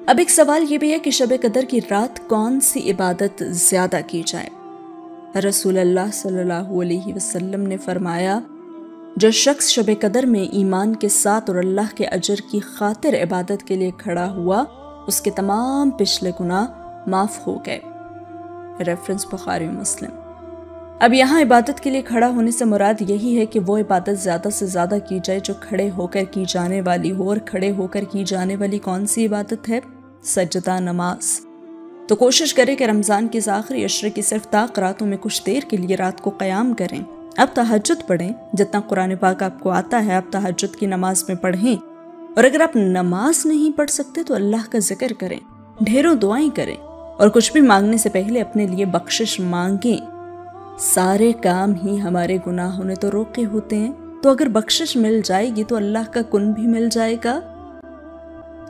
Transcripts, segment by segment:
اب ایک سوال یہ بھی ہے کہ شب قدر کی رات کون سی عبادت زیادہ کی جائے؟ رسول اللہ صلی اللہ علیہ وسلم نے فرمایا، جو شخص شب قدر میں ایمان کے ساتھ اور اللہ کے اجر کی خاطر عبادت کے لیے کھڑا ہوا، اس کے تمام پچھلے گناہ معاف ہو گئے۔ ریفرنس بخاری و مسلم۔ اب یہاں عبادت کے لیے کھڑا ہونے سے مراد یہی ہے کہ وہ عبادت زیادہ سے زیادہ کی جائے جو کھڑے ہو کر کی جانے والی ہو، اور کھڑے ہو کر کی جانے والی کون سی عبادت ہے؟ سجدہ نماز۔ تو کوشش کریں کہ رمضان کے آخری عشرے کی صرف طاق راتوں میں کچھ دیر کے لیے رات کو قیام کریں۔ اب تہجد پڑھیں، جتنا قرآن پاک آپ کو آتا ہے آپ تہجد کی نماز میں پڑھیں، اور اگر آپ نماز نہیں پڑھ سکتے تو اللہ کا ذکر کریں، ڈھیروں دعائیں کریں، اور کچھ بھی مانگنے سے پہلے اپنے لیے بخشش مانگیں۔ سارے کام ہی ہمارے گناہوں نے تو روکے ہوتے ہیں، تو اگر بخشش مل جائے گی تو اللہ کا کن بھی مل جائے گا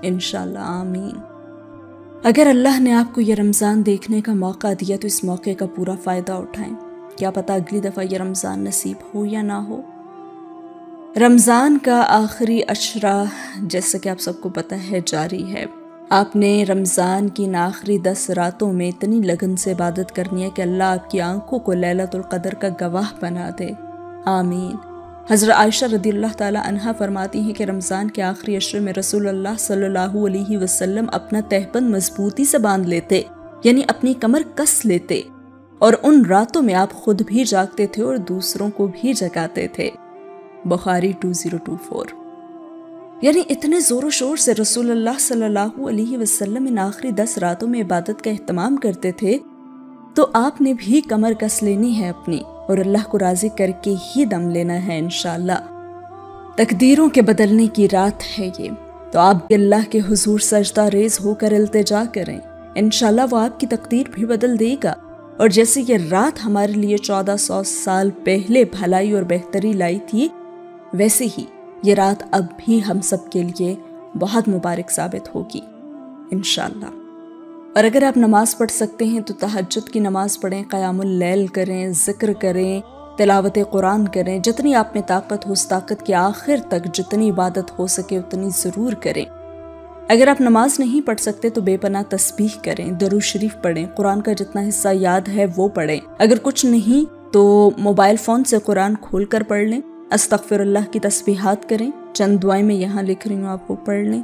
انشاءاللہ، آمین۔ اگر اللہ نے آپ کو یہ رمضان دیکھنے کا موقع دیا تو اس موقع کا پورا فائدہ اٹھائیں، کیا پتہ اگلی دفعہ یہ رمضان نصیب ہو یا نہ ہو۔ رمضان کا آخری عشرہ جیسا کہ آپ سب کو پتہ ہے جاری ہے۔ آپ نے رمضان کی ان آخری 10 راتوں میں اتنی لگن سے عبادت کرنی ہے کہ اللہ آپ کی آنکھوں کو لیلۃ القدر کا گواہ بنا دے، آمین۔ حضرت عائشہ رضی اللہ تعالی عنہا فرماتی ہیں کہ رمضان کے آخری عشرے میں رسول اللہ صلی اللہ علیہ وسلم اپنا تہبند مضبوطی سے باندھ لیتے، یعنی اپنی کمر کس لیتے، اور ان راتوں میں آپ خود بھی جاگتے تھے اور دوسروں کو بھی جگاتے تھے، بخاری 2024۔ یعنی اتنے زور و شور سے رسول اللہ صلی اللہ علیہ وسلم ان آخری 10 راتوں میں عبادت کا اہتمام کرتے تھے، تو آپ نے بھی کمر کس لینی ہے اپنی، اور اللہ کو راضی کر کے ہی دم لینا ہے انشاءاللہ۔ تقدیروں کے بدلنے کی رات ہے یہ، تو آپ اللہ کے حضور سجدہ ریز ہو کر التجا کریں، انشاءاللہ وہ آپ کی تقدیر بھی بدل دے گا۔ اور جیسے یہ رات ہمارے لیے 1400 سال پہلے بھلائی اور بہتری لائی تھی، ویسے ہی یہ رات اب بھی ہم سب کے لیے بہت مبارک ثابت ہوگی انشاءاللہ۔ اور اگر آپ نماز پڑھ سکتے ہیں تو تہجد کی نماز پڑھیں، قیام اللیل کریں، ذکر کریں، تلاوت قرآن کریں، جتنی آپ میں طاقت ہو اس طاقت کے آخر تک جتنی عبادت ہو سکے اتنی ضرور کریں۔ اگر آپ نماز نہیں پڑھ سکتے تو بے پناہ تسبیح کریں، درود شریف پڑھیں، قرآن کا جتنا حصہ یاد ہے وہ پڑھیں۔ اگر کچھ نہیں تو موبائل فون سے قرآن کھول کر پڑھ لیں، استغفر اللہ کی تسبیحات کریں، چند دعائیں میں یہاں لکھ رہی ہوں آپ وہ پڑھ لیں۔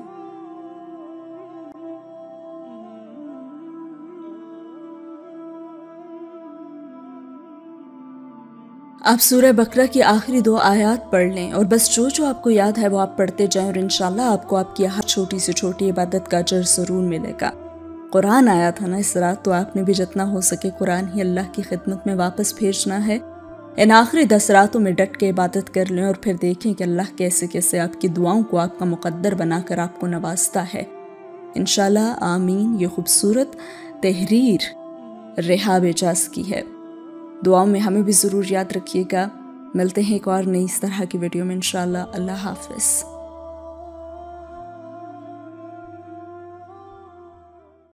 آپ سورہ بقرہ کی آخری 2 آیات پڑھ لیں، اور بس جو آپ کو یاد ہے وہ آپ پڑھتے جائیں، اور انشاءاللہ آپ کو آپ کی ہر چھوٹی سے چھوٹی عبادت کا اجر ضرور ملے گا۔ قرآن آیا تھا نا اس رات، تو آپ نے بھی جتنا ہو سکے قرآن ہی اللہ کی خدمت میں واپس بھیجنا ہے۔ ان آخری 10 راتوں میں ڈٹ کے عبادت کر لیں، اور پھر دیکھیں کہ اللہ کیسے کیسے آپ کی دعاؤں کو آپ کا مقدر بنا کر آپ کو نوازتا ہے انشاءاللہ، آمین۔ یہ خوبصورت تحریر رحاب اعجاز کی ہے۔ دعاؤں میں ہمیں بھی ضرور یاد رکھیے گا۔ ملتے ہیں ایک اور نئی اس طرح کی ویڈیو میں انشاءاللہ۔ اللہ حافظ۔